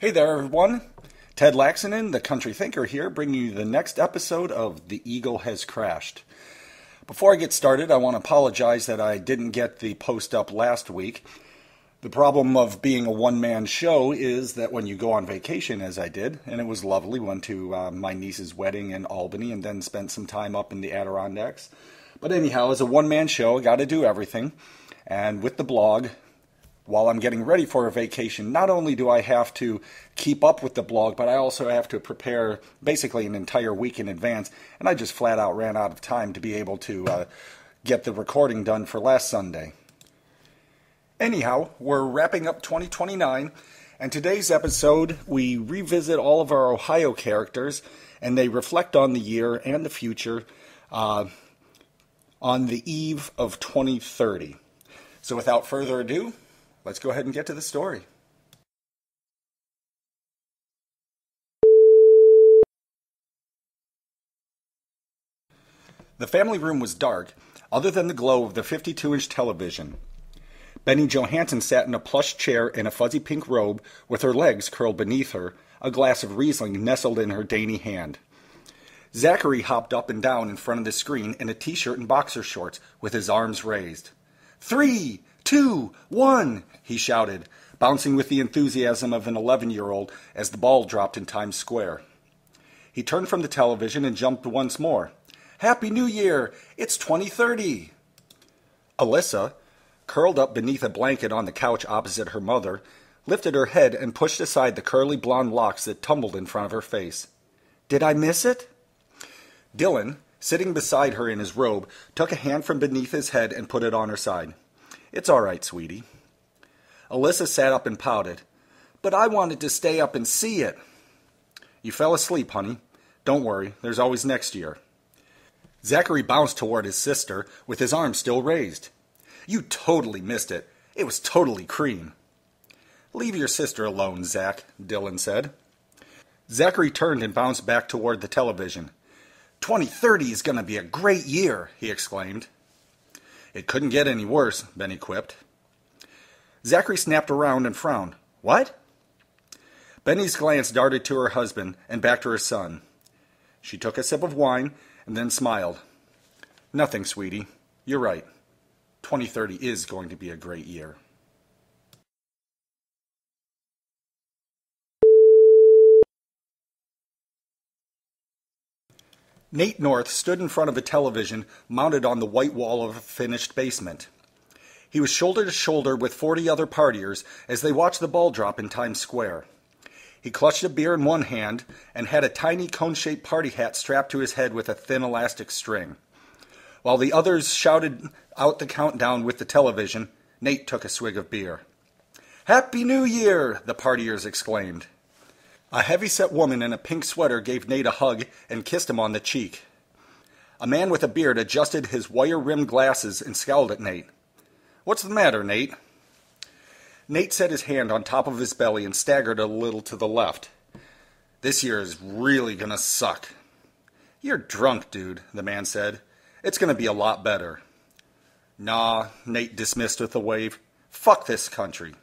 Hey there, everyone. Ted Lacksonen, the country thinker here, bringing you the next episode of The Eagle Has Crashed. Before I get started, I want to apologize that I didn't get the post up last week. The problem of being a one-man show is that when you go on vacation, as I did, and it was lovely, went to my niece's wedding in Albany and then spent some time up in the Adirondacks. But anyhow, as a one-man show, I got to do everything. And with the blog, while I'm getting ready for a vacation, not only do I have to keep up with the blog, but I also have to prepare basically an entire week in advance, and I just flat out ran out of time to be able to get the recording done for last Sunday. Anyhow, we're wrapping up 2029, and today's episode we revisit all of our Ohio characters, and they reflect on the year and the future on the eve of 2030. So without further ado, let's go ahead and get to the story. The family room was dark, other than the glow of the 52-inch television. Benny Johansson sat in a plush chair in a fuzzy pink robe, with her legs curled beneath her, a glass of Riesling nestled in her dainty hand. Zachary hopped up and down in front of the screen in a t-shirt and boxer shorts, with his arms raised. 3, 2, 1, he shouted, bouncing with the enthusiasm of an 11-year-old as the ball dropped in Times Square. He turned from the television and jumped once more. Happy New Year! It's 2030! Alyssa, curled up beneath a blanket on the couch opposite her mother, lifted her head and pushed aside the curly blonde locks that tumbled in front of her face. Did I miss it? Dylan, sitting beside her in his robe, took a hand from beneath his head and put it on her side. It's all right, sweetie. Alyssa sat up and pouted. But I wanted to stay up and see it. You fell asleep, honey. Don't worry, there's always next year. Zachary bounced toward his sister, with his arm still raised. You totally missed it. It was totally cream. Leave your sister alone, Zach, Dylan said. Zachary turned and bounced back toward the television. 2030 is going to be a great year, he exclaimed. It couldn't get any worse, Benny quipped. Zachary snapped around and frowned. What? Benny's glance darted to her husband and back to her son. She took a sip of wine and then smiled. Nothing, sweetie. You're right. 2030 is going to be a great year. Nate North stood in front of a television mounted on the white wall of a finished basement. He was shoulder to shoulder with 40 other partiers as they watched the ball drop in Times Square. He clutched a beer in one hand and had a tiny cone-shaped party hat strapped to his head with a thin elastic string. While the others shouted out the countdown with the television, Nate took a swig of beer. Happy New Year! The partiers exclaimed. A heavy-set woman in a pink sweater gave Nate a hug and kissed him on the cheek. A man with a beard adjusted his wire-rimmed glasses and scowled at Nate. What's the matter, Nate? Nate set his hand on top of his belly and staggered a little to the left. This year is really gonna suck. You're drunk, dude, the man said. It's gonna be a lot better. Nah, Nate dismissed with a wave. Fuck this country.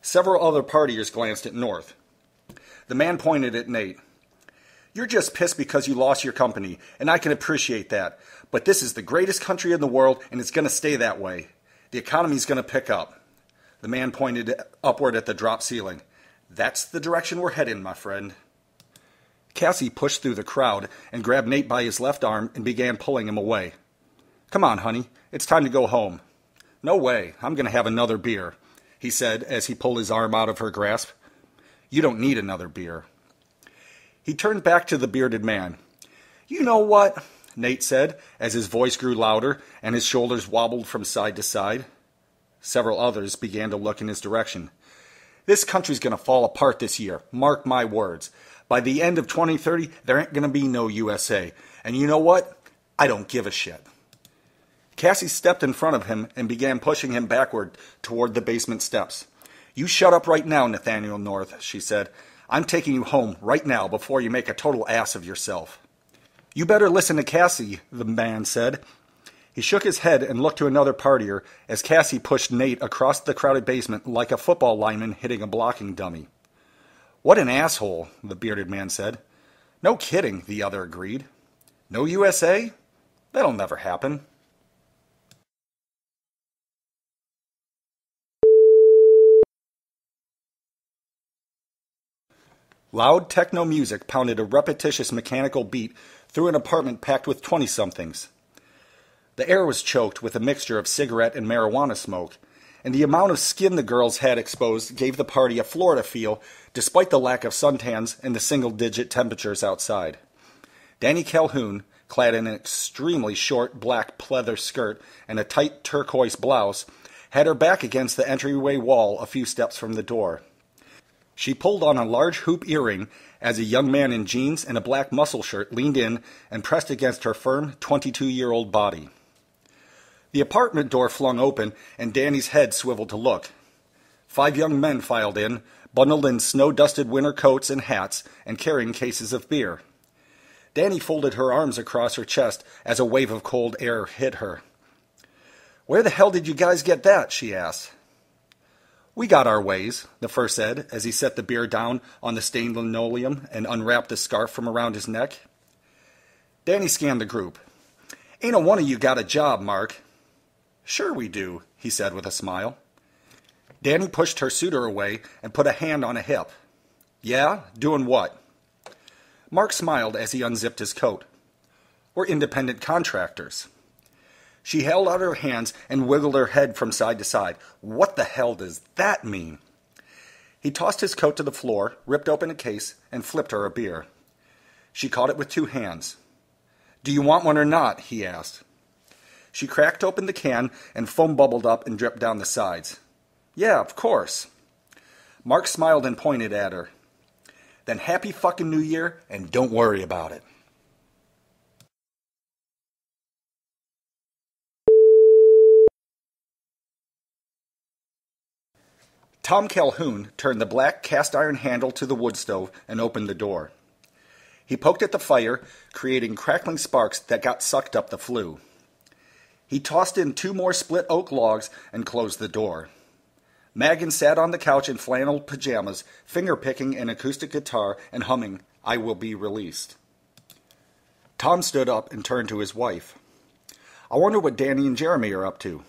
Several other partiers glanced at North. The man pointed at Nate. You're just pissed because you lost your company, and I can appreciate that. But this is the greatest country in the world, and it's going to stay that way. The economy's going to pick up. The man pointed upward at the drop ceiling. That's the direction we're heading, my friend. Cassie pushed through the crowd and grabbed Nate by his left arm and began pulling him away. Come on, honey. It's time to go home. No way. I'm going to have another beer, he said as he pulled his arm out of her grasp. You don't need another beer. He turned back to the bearded man. You know what? Nate said as his voice grew louder and his shoulders wobbled from side to side. Several others began to look in his direction. This country's going to fall apart this year. Mark my words. By the end of 2030, there ain't going to be no USA. And you know what? I don't give a shit. Cassie stepped in front of him and began pushing him backward toward the basement steps. You shut up right now, Nathaniel North, she said. I'm taking you home right now before you make a total ass of yourself. You better listen to Cassie, the man said. He shook his head and looked to another partier as Cassie pushed Nate across the crowded basement like a football lineman hitting a blocking dummy. What an asshole, the bearded man said. No kidding, the other agreed. No USA? That'll never happen. Loud techno music pounded a repetitious mechanical beat through an apartment packed with 20-somethings. The air was choked with a mixture of cigarette and marijuana smoke, and the amount of skin the girls had exposed gave the party a Florida feel despite the lack of suntans and the single-digit temperatures outside. Danny Calhoun, clad in an extremely short black pleather skirt and a tight turquoise blouse, had her back against the entryway wall a few steps from the door. She pulled on a large hoop earring as a young man in jeans and a black muscle shirt leaned in and pressed against her firm 22-year-old body. The apartment door flung open, and Danny's head swiveled to look. 5 young men filed in, bundled in snow-dusted winter coats and hats, and carrying cases of beer. Danny folded her arms across her chest as a wave of cold air hit her. "Where the hell did you guys get that?" she asked. "We got our ways," the first said as he set the beer down on the stained linoleum and unwrapped the scarf from around his neck. Danny scanned the group. "Ain't a one of you got a job, Mark." "Sure we do," he said with a smile. Danny pushed her suitor away and put a hand on a hip. "Yeah? Doing what?" Mark smiled as he unzipped his coat. "We're independent contractors." She held out her hands and wiggled her head from side to side. "What the hell does that mean?" He tossed his coat to the floor, ripped open a case, and flipped her a beer. She caught it with 2 hands. "Do you want one or not?" he asked. She cracked open the can, and foam bubbled up and dripped down the sides. "Yeah, of course." Mark smiled and pointed at her. "Then happy fucking New Year, and don't worry about it." Tom Calhoun turned the black cast-iron handle to the wood stove and opened the door. He poked at the fire, creating crackling sparks that got sucked up the flue. He tossed in 2 more split oak logs and closed the door. Megan sat on the couch in flannel pajamas, finger-picking an acoustic guitar and humming "I Will Be Released." Tom stood up and turned to his wife. "I wonder what Danny and Jeremy are up to."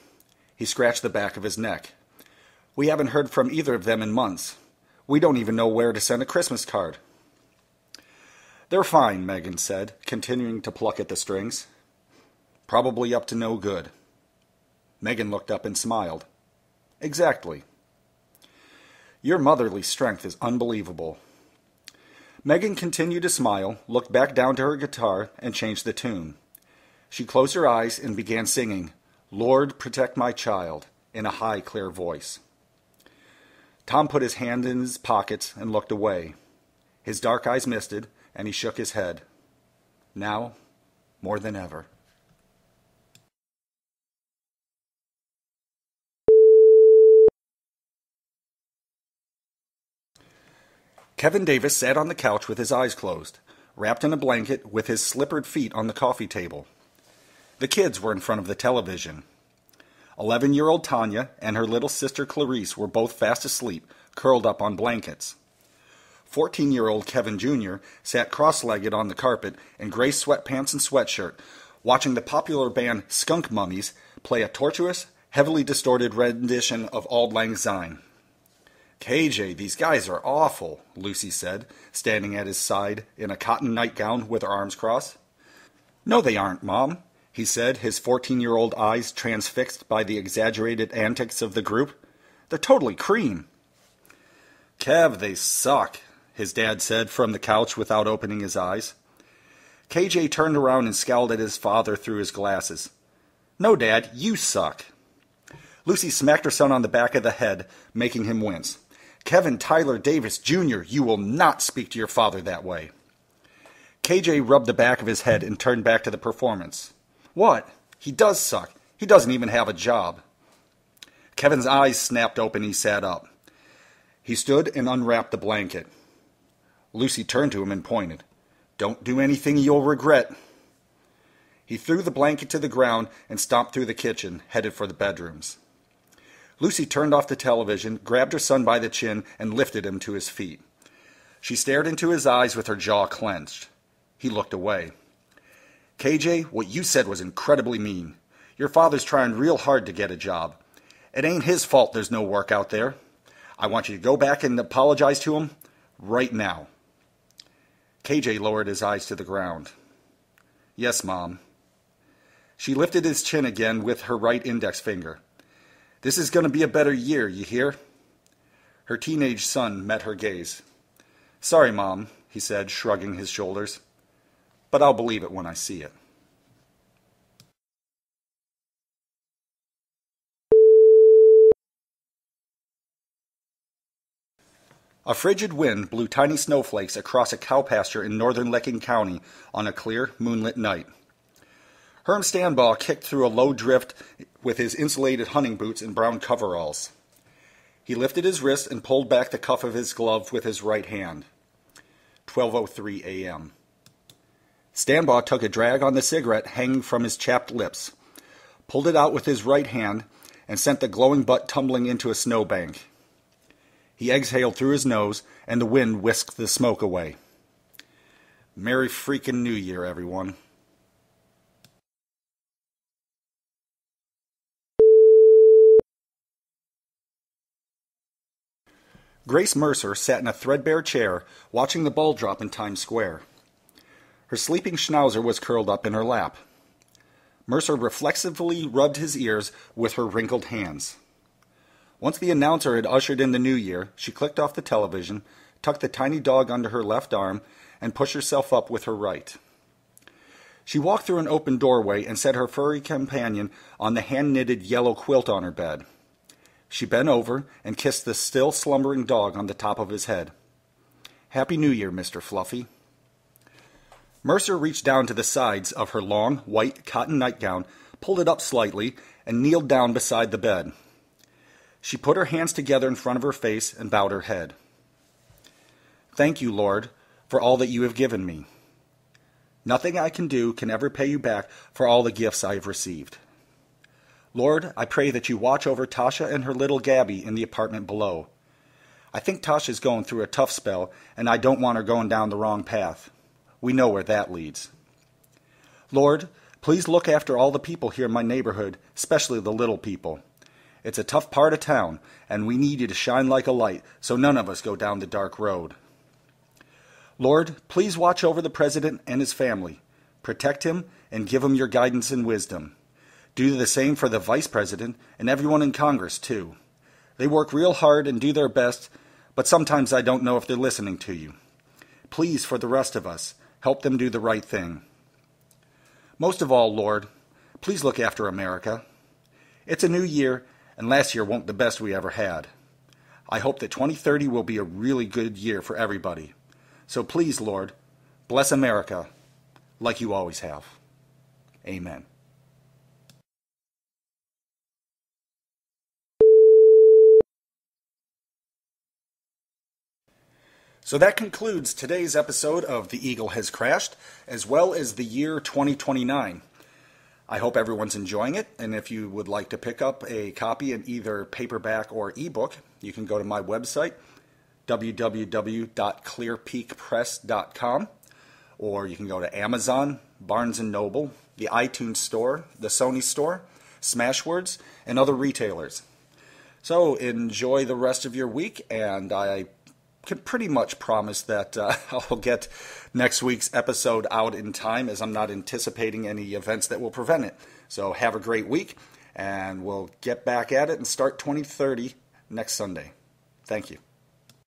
He scratched the back of his neck. "We haven't heard from either of them in months. We don't even know where to send a Christmas card." "They're fine," Megan said, continuing to pluck at the strings. "Probably up to no good." Megan looked up and smiled. "Exactly." "Your motherly strength is unbelievable." Megan continued to smile, looked back down to her guitar, and changed the tune. She closed her eyes and began singing, "Lord, Protect My Child," in a high, clear voice. Tom put his hand in his pockets and looked away. His dark eyes misted, and he shook his head. Now, more than ever. Kevin Davis sat on the couch with his eyes closed, wrapped in a blanket with his slippered feet on the coffee table. The kids were in front of the television. 11-year-old Tanya and her little sister Clarice were both fast asleep, curled up on blankets. 14-year-old Kevin Jr. sat cross-legged on the carpet in gray sweatpants and sweatshirt, watching the popular band Skunk Mummies play a tortuous, heavily distorted rendition of Auld Lang Syne. "KJ, these guys are awful," Lucy said, standing at his side in a cotton nightgown with her arms crossed. "No, they aren't, Mom," he said, his 14-year-old eyes transfixed by the exaggerated antics of the group. "They're totally cream." "Kev, they suck," his dad said from the couch without opening his eyes. KJ turned around and scowled at his father through his glasses. "No, Dad, you suck." Lucy smacked her son on the back of the head, making him wince. "Kevin Tyler Davis, Jr., you will not speak to your father that way." KJ rubbed the back of his head and turned back to the performance. "What? He does suck. He doesn't even have a job." Kevin's eyes snapped open and he sat up. He stood and unwrapped the blanket. Lucy turned to him and pointed. "Don't do anything you'll regret." He threw the blanket to the ground and stomped through the kitchen, headed for the bedrooms. Lucy turned off the television, grabbed her son by the chin, and lifted him to his feet. She stared into his eyes with her jaw clenched. He looked away. KJ, what you said was incredibly mean. Your father's trying real hard to get a job. It ain't his fault there's no work out there. I want you to go back and apologize to him right now. KJ lowered his eyes to the ground. Yes, Mom. She lifted his chin again with her right index finger. This is going to be a better year, you hear? Her teenage son met her gaze. Sorry, Mom, he said, shrugging his shoulders. But I'll believe it when I see it. A frigid wind blew tiny snowflakes across a cow pasture in northern Licking County on a clear, moonlit night. Herm Stanbaugh kicked through a low drift with his insulated hunting boots and brown coveralls. He lifted his wrist and pulled back the cuff of his glove with his right hand. 12:03 a.m. Stanbaugh took a drag on the cigarette hanging from his chapped lips, pulled it out with his right hand, and sent the glowing butt tumbling into a snowbank. He exhaled through his nose, and the wind whisked the smoke away. Merry freaking New Year, everyone. Grace Mercer sat in a threadbare chair, watching the ball drop in Times Square. Her sleeping schnauzer was curled up in her lap. Mercer reflexively rubbed his ears with her wrinkled hands. Once the announcer had ushered in the new year, she clicked off the television, tucked the tiny dog under her left arm, and pushed herself up with her right. She walked through an open doorway and set her furry companion on the hand-knitted yellow quilt on her bed. She bent over and kissed the still slumbering dog on the top of his head. Happy New Year, Mr. Fluffy. Mercer reached down to the sides of her long, white cotton nightgown, pulled it up slightly, and kneeled down beside the bed. She put her hands together in front of her face and bowed her head. Thank you, Lord, for all that you have given me. Nothing I can do can ever pay you back for all the gifts I have received. Lord, I pray that you watch over Tasha and her little Gabby in the apartment below. I think Tasha's going through a tough spell, and I don't want her going down the wrong path. We know where that leads. Lord, please look after all the people here in my neighborhood, especially the little people. It's a tough part of town, and we need you to shine like a light so none of us go down the dark road. Lord, please watch over the president and his family. Protect him and give him your guidance and wisdom. Do the same for the vice president and everyone in Congress, too. They work real hard and do their best, but sometimes I don't know if they're listening to you. Please, for the rest of us, help them do the right thing. Most of all, Lord, please look after America. It's a new year, and last year won't the best we ever had. I hope that 2030 will be a really good year for everybody. So please, Lord, bless America like you always have. Amen. So that concludes today's episode of The Eagle Has Crashed, as well as the year 2029. I hope everyone's enjoying it, and if you would like to pick up a copy in either paperback or ebook, you can go to my website, www.clearpeakpress.com, or you can go to Amazon, Barnes & Noble, the iTunes Store, the Sony Store, Smashwords, and other retailers. So enjoy the rest of your week, and I can pretty much promise that I'll get next week's episode out in time, as I'm not anticipating any events that will prevent it. So have a great week, and we'll get back at it and start 2030 next Sunday. Thank you.